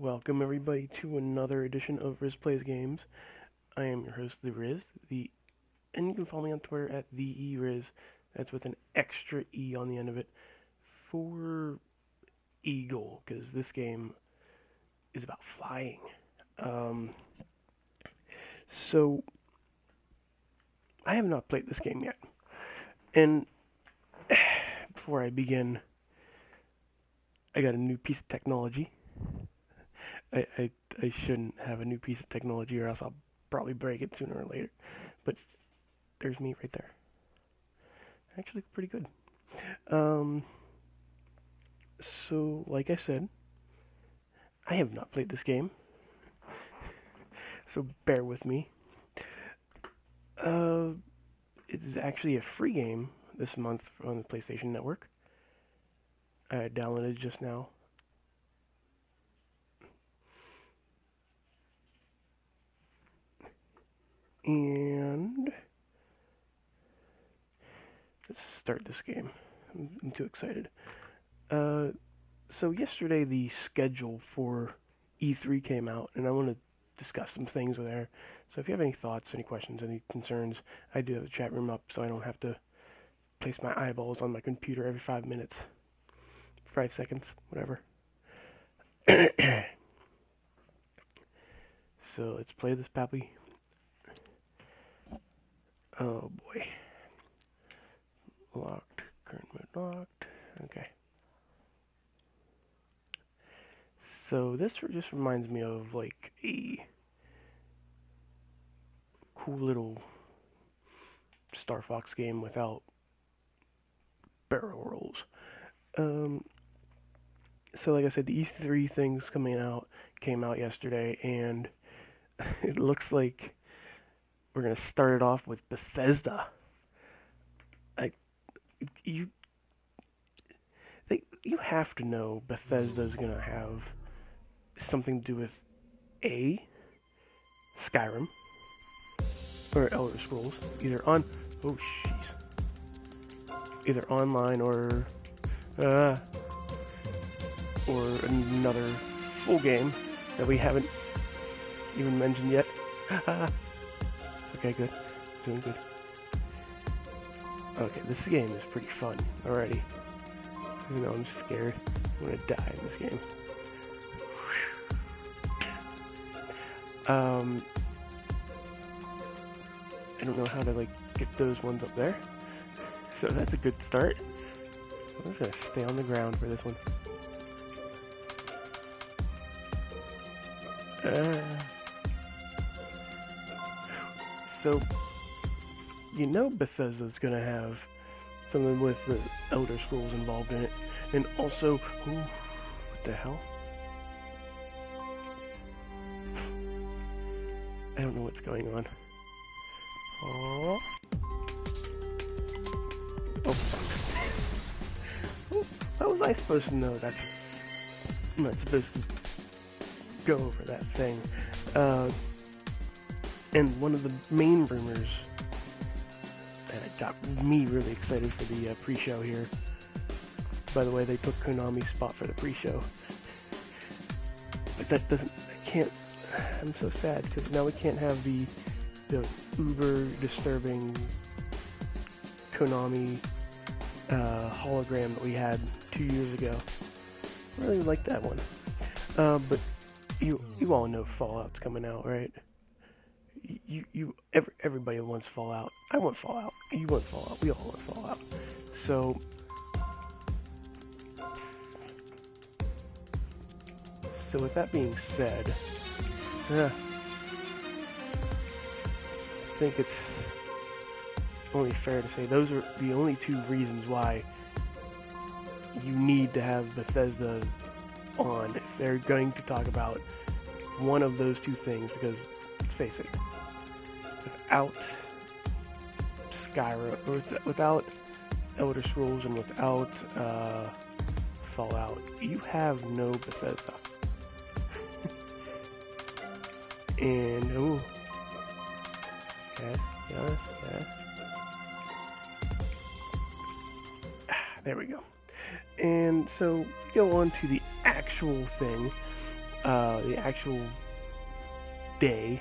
Welcome everybody to another edition of Riz Plays Games. I am your host, the Riz, and you can follow me on Twitter at the ERiz. That's with an extra E on the end of it for Eagle, because this game is about flying. Um, so I have not played this game yet, and before I begin, I got a new piece of technology. I shouldn't have a new piece of technology or else I'll probably break it sooner or later. But there's me right there. Actually pretty good. Um, so like I said, I have not played this game. So bear with me. Uh, it's actually a free game this month on the PlayStation Network. I downloaded just now. And let's start this game. I'm too excited. So yesterday the schedule for E3 came out, and I want to discuss some things with there. So if you have any thoughts, any questions, any concerns, I do have the chat room up, so I don't have to place my eyeballs on my computer every 5 minutes, 5 seconds, whatever. So let's play this puppy. Oh boy. Locked. Current mode locked. Okay. So this just reminds me of like a cool little Star Fox game without barrel rolls. So like I said, the E3 things came out yesterday, and it looks like we're gonna start it off with Bethesda. I you you have to know Bethesda's gonna have something to do with A, Skyrim, or Elder Scrolls, either online uh, or another full game that we haven't even mentioned yet. Okay, good, doing good. Okay, this game is pretty fun already. Even though I'm scared, I'm gonna die in this game. I don't know how to like get those ones up there, so that's a good start. I'm just gonna stay on the ground for this one. So, you know Bethesda's gonna have something with the Elder Scrolls involved in it, and also, what the hell? I don't know what's going on. Oh, fuck. How was I supposed to know that's... I'm not supposed to go over that thing. And one of the main rumors that got me really excited for the pre-show here. By the way, they took Konami's spot for the pre-show. But that doesn't... I can't... I'm so sad, because now we can't have the uber disturbing Konami hologram that we had 2 years ago. I really like that one. But you all know Fallout's coming out, right? Everybody wants Fallout. I want Fallout. You want Fallout. We all want Fallout. So with that being said, I think it's only fair to say those are the only two reasons why you need to have Bethesda on if they're going to talk about one of those two things, because let's face it, without Skyrim, or without Elder Scrolls and without Fallout, you have no Bethesda. And yes. There we go. And so go on to the actual thing. the actual day.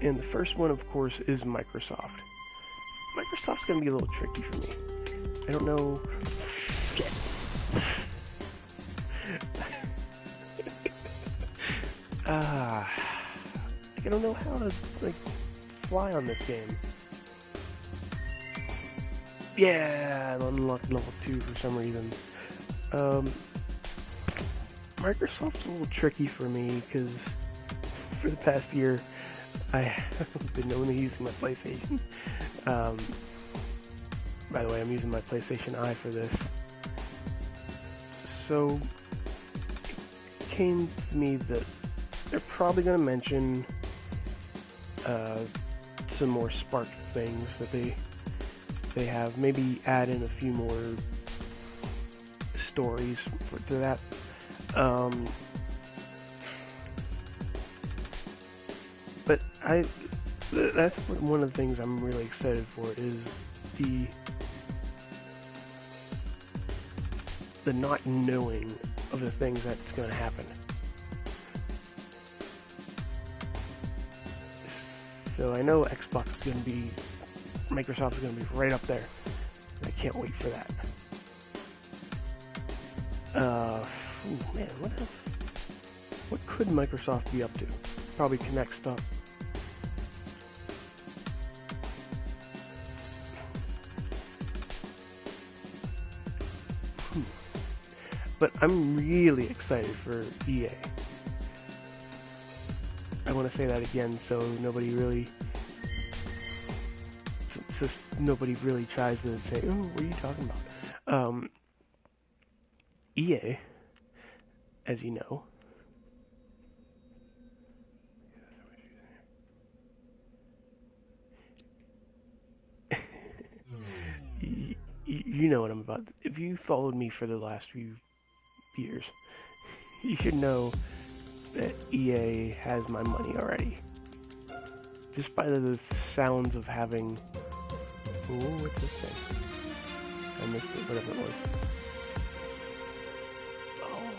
And the first one, of course, is Microsoft. Microsoft's going to be a little tricky for me. I don't know. Shit. I don't know how to, like, fly on this game. Yeah, I unlocked level 2 for some reason. Microsoft's a little tricky for me, because for the past year, I have been only using my PlayStation. By the way, I'm using my PlayStation Eye for this. So, it came to me that they're probably going to mention some more Spark things that they have. Maybe add in a few more stories to that. But that's one of the things I'm really excited for, is the not knowing of the things that's going to happen. So I know Xbox is going to be, Microsoft is going to be right up there. I can't wait for that. Man, what else? What could Microsoft be up to? Probably Kinect stuff. But I'm really excited for EA. I want to say that again, so nobody really tries to say, "Oh, what are you talking about?" EA, as you know, you know what I'm about. If you followed me for the last few years, you should know that EA has my money already. Just by the sounds of having... Oh, what's this thing? I missed it, whatever it was. Oh,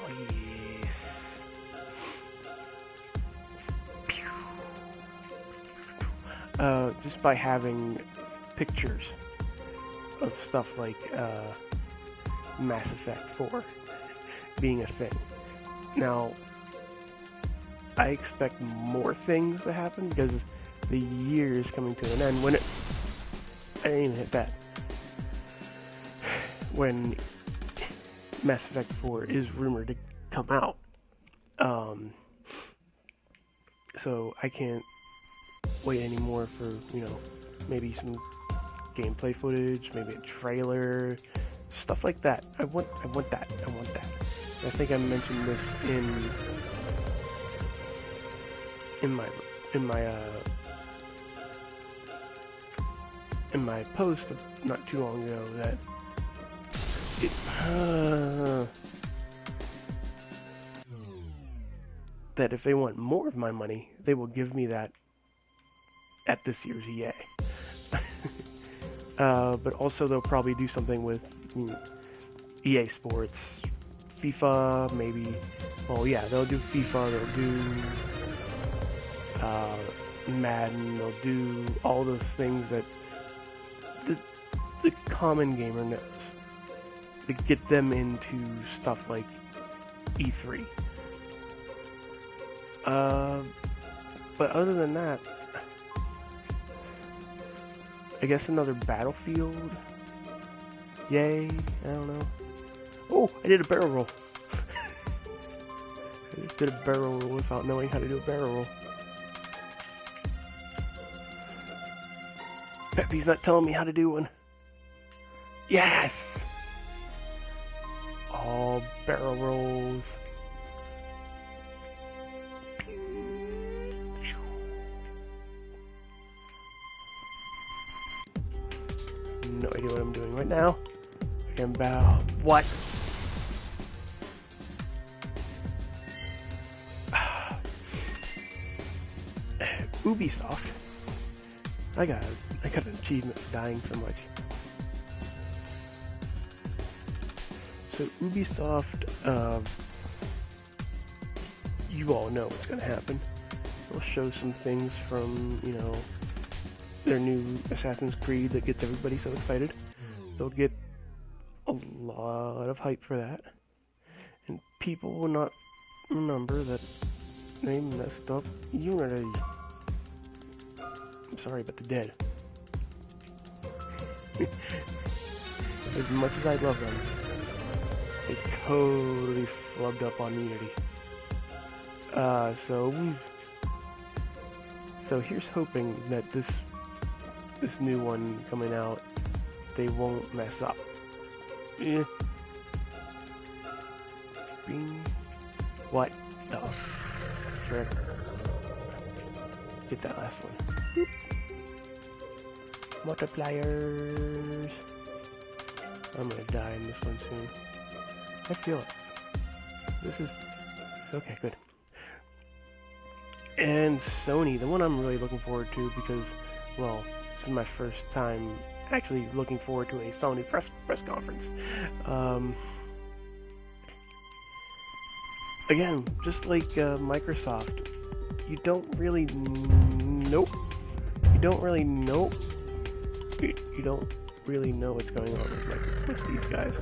yes. Just by having pictures of stuff like Mass Effect 4 being a thing. Now, I expect more things to happen because the year is coming to an end. I didn't even hit that. When Mass Effect 4 is rumored to come out. So I can't wait anymore for, maybe some gameplay footage, maybe a trailer, stuff like that. I want that. I think I mentioned this in my post not too long ago that that if they want more of my money, they will give me that at this year's EA. But also they'll probably do something with EA Sports, FIFA, maybe. Well, yeah, they'll do FIFA, they'll do Madden, they'll do all those things that the common gamer knows, to get them into stuff like E3. But other than that, I guess another Battlefield. Yay, I don't know. Oh, I did a barrel roll. I just did a barrel roll without knowing how to do a barrel roll. Peppy's not telling me how to do one. Yes! All barrel rolls. No idea what I'm doing right now. I can bow. What? Ubisoft. I got an achievement for dying so much. So Ubisoft you all know what's going to happen. They'll show some things from, you know, their new Assassin's Creed that gets everybody so excited. They'll get a lot of hype for that. And people will not remember that they messed up Unity. I'm sorry about the dead. As much as I love them, they totally flubbed up on Unity. So here's hoping that this new one coming out, they won't mess up. Yeah. Bing. What? Oh, frick. Get that last one. Boop. Multipliers. I'm gonna die in this one soon. I feel it. This is okay. Good. And Sony, the one I'm really looking forward to because, well, this is my first time actually looking forward to a Sony press conference. Again, just like Microsoft, you don't really know what's going on with these guys.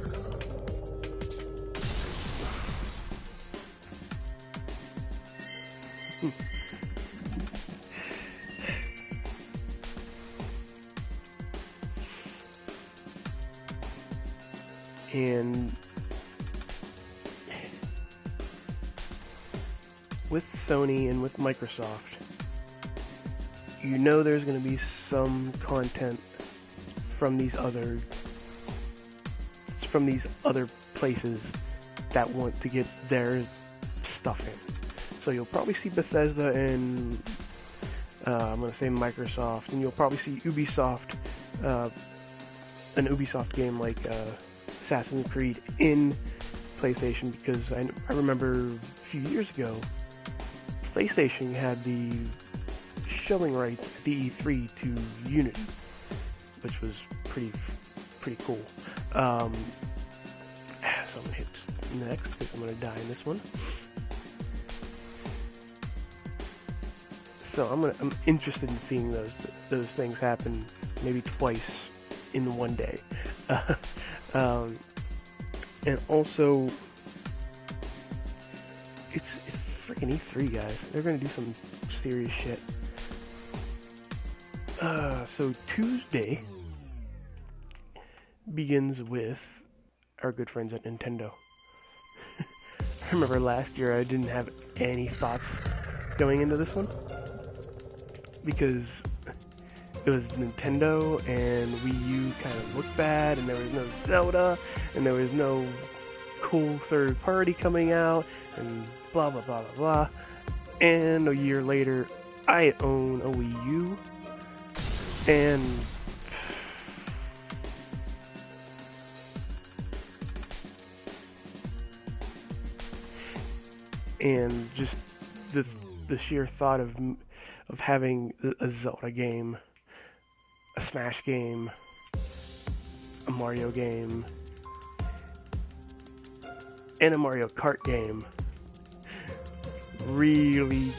And with Sony and with Microsoft, you know there's going to be some content from these other places that want to get their stuff in. So you'll probably see Bethesda and I'm going to say Microsoft, and you'll probably see Ubisoft, an Ubisoft game like Assassin's Creed in PlayStation, because I remember a few years ago, PlayStation had the showing rights at the E3 to Unity, which was pretty cool. So I'm gonna hit next because I'm gonna die in this one. So I'm interested in seeing those things happen maybe twice in one day. And also, it's freaking E3, guys. They're gonna do some serious shit. So Tuesday begins with our good friends at Nintendo. I remember last year I didn't have any thoughts going into this one because it was Nintendo and Wii U kind of looked bad, and there was no Zelda, and there was no cool third party coming out, and blah blah blah blah blah. And a year later, I own a Wii U, and just the sheer thought of having a Zelda game, a Smash game, a Mario game, and a Mario Kart game really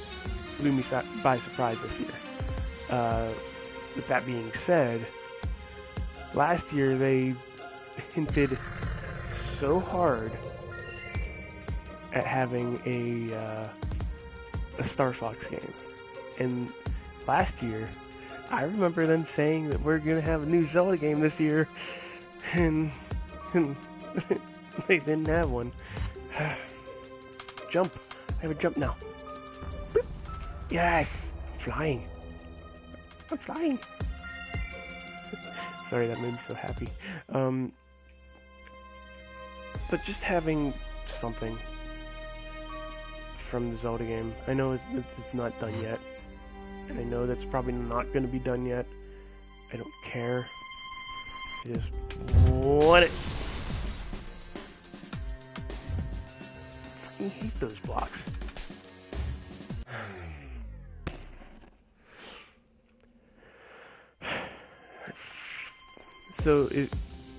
blew me by surprise this year. With that being said, last year they hinted so hard at having a Star Fox game, and last year I remember them saying that we're gonna have a new Zelda game this year, and they didn't have one. Jump! I have a jump now. Boop. Yes! Flying! I'm flying! Sorry, that made me so happy. But just having something from the Zelda game. I know it's not done yet, and I know that's probably not going to be done yet. I don't care. I just want it. I hate those blocks. So,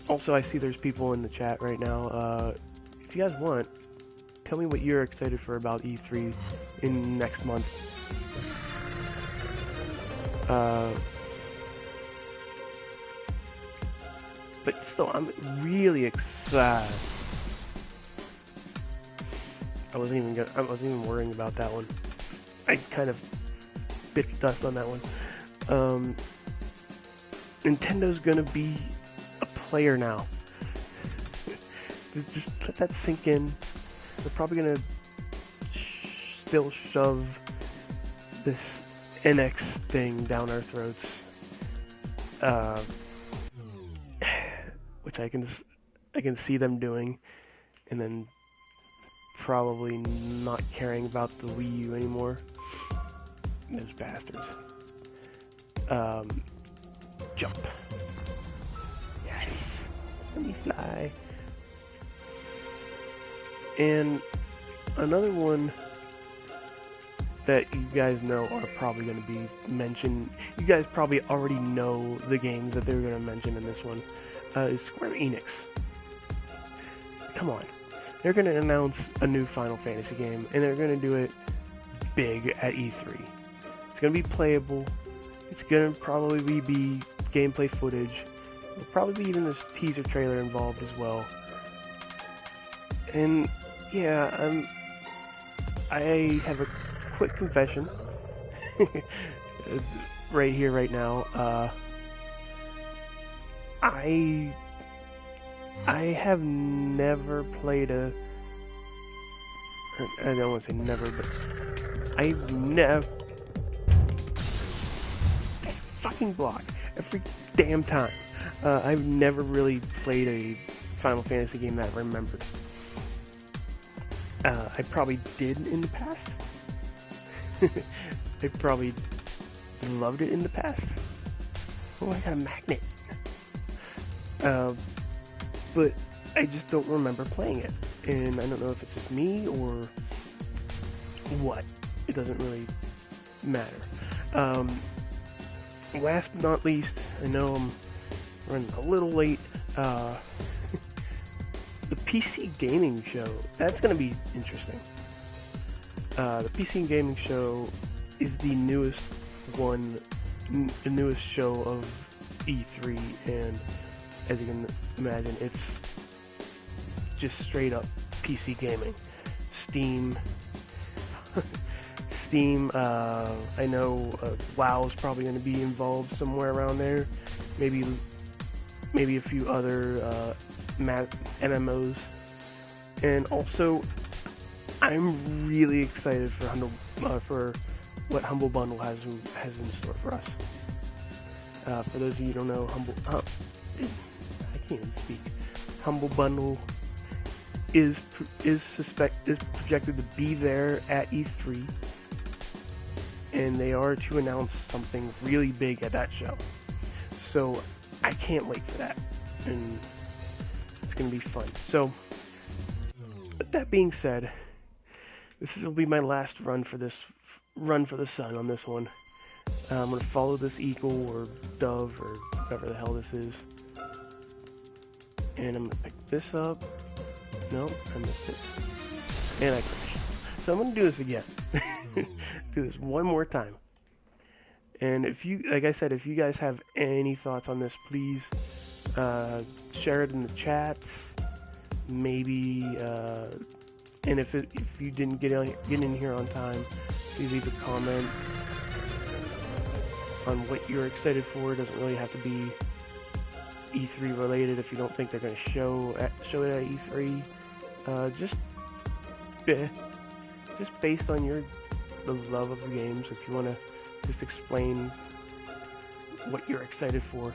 also I see there's people in the chat right now. If you guys want, tell me what you're excited for about E3 in next month. But still, I'm really excited. I wasn't even worrying about that one. I kind of bit the dust on that one. Nintendo's gonna be a player now. Just let that sink in. They're probably gonna still shove this NX thing down our throats, which I can see them doing, and then probably not caring about the Wii U anymore. Those bastards. Jump. Yes. Let me fly. And another one that you guys know are probably going to be mentioned. You guys probably already know the games that they're going to mention in this one. Is Square Enix. Come on. They're going to announce a new Final Fantasy game, and they're going to do it big at E3. It's going to be playable. It's going to probably be gameplay footage. There'll probably be even a teaser trailer involved as well. And yeah, I have a quick confession right here, right now. I have never played I don't want to say never, but I've never fucking block every damn time. I've never really played a Final Fantasy game that I remembered. I probably did in the past. I probably loved it in the past. Oh, I got a magnet. But I just don't remember playing it. And I don't know if it's just me or what. It doesn't really matter. Last but not least, I know I'm running a little late. The PC Gaming Show, that's going to be interesting. The PC Gaming Show is the newest one, the newest show of E3, and as you can imagine, it's just straight up PC gaming. Steam, I know WoW's probably going to be involved somewhere around there. Maybe a few other MMOs. And also, I'm really excited for what Humble Bundle has in store for us. For those of you who don't know, I can't even speak. Humble Bundle is projected to be there at E3, and they are to announce something really big at that show. So I can't wait for that, and it's gonna be fun. So, with that being said, this will be my last run for the sun on this one. I'm gonna follow this eagle or dove or whatever the hell this is, and I'm gonna pick this up. Nope, I missed it, and I crashed. So I'm gonna do this again. Do this one more time. And if you, like I said, if you guys have any thoughts on this, please share it in the chats. Maybe, and if you didn't get in here on time, please leave a comment on what you're excited for. It doesn't really have to be E3 related. If you don't think they're going to show it at E3, just based on the love of the games. If you want to just explain what you're excited for.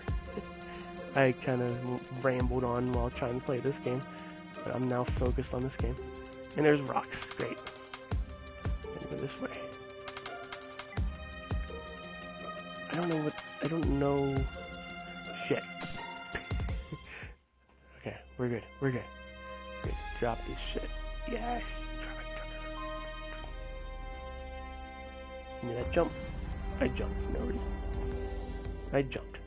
I kind of rambled on while trying to play this game, but I'm now focused on this game. And there's rocks. Great. Go this way. I don't know. Shit. Okay, we're good. We're good. Drop this shit. Yes. Drop it. Give me that jump. I jumped for no reason. I jumped.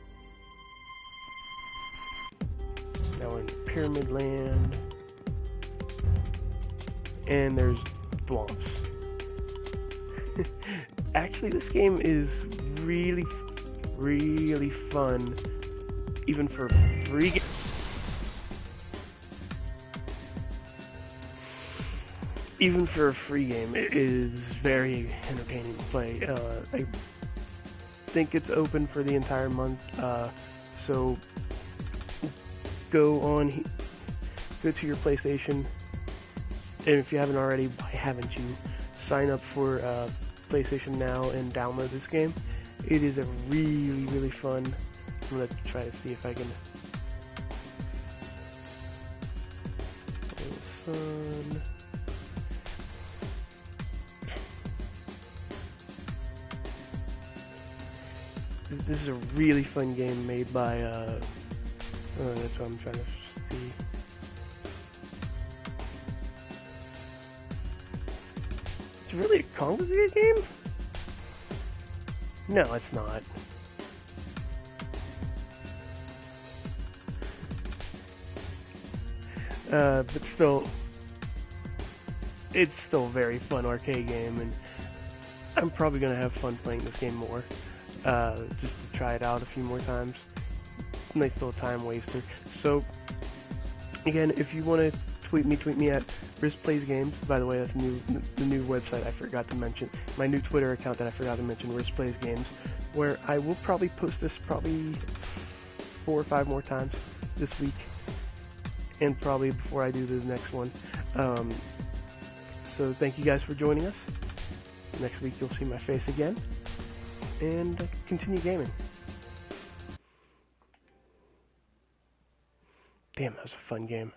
Now we're in Pyramid Land. and there's thwomps. Actually, this game is really, really fun, even for free. Even for a free game, it is very entertaining to play. I think it's open for the entire month, so go to your PlayStation, and if you haven't already, why haven't you? Sign up for PlayStation Now and download this game. It is a really, really fun. I'm gonna try to see if I can. Fun. This is a really fun game made by, that's what I'm trying to see. It's really a complicated game? No, it's not. But still, it's still a very fun arcade game, and I'm probably going to have fun playing this game more. Just to try it out a few more times. Nice little time waster. So, again, if you want to tweet me at Riz Plays Games. By the way, that's the new website I forgot to mention. My new Twitter account that I forgot to mention, Riz Plays Games, where I will probably post this probably 4 or 5 more times this week, and probably before I do the next one. So thank you guys for joining us. Next week you'll see my face again, and continue gaming. Damn, that was a fun game.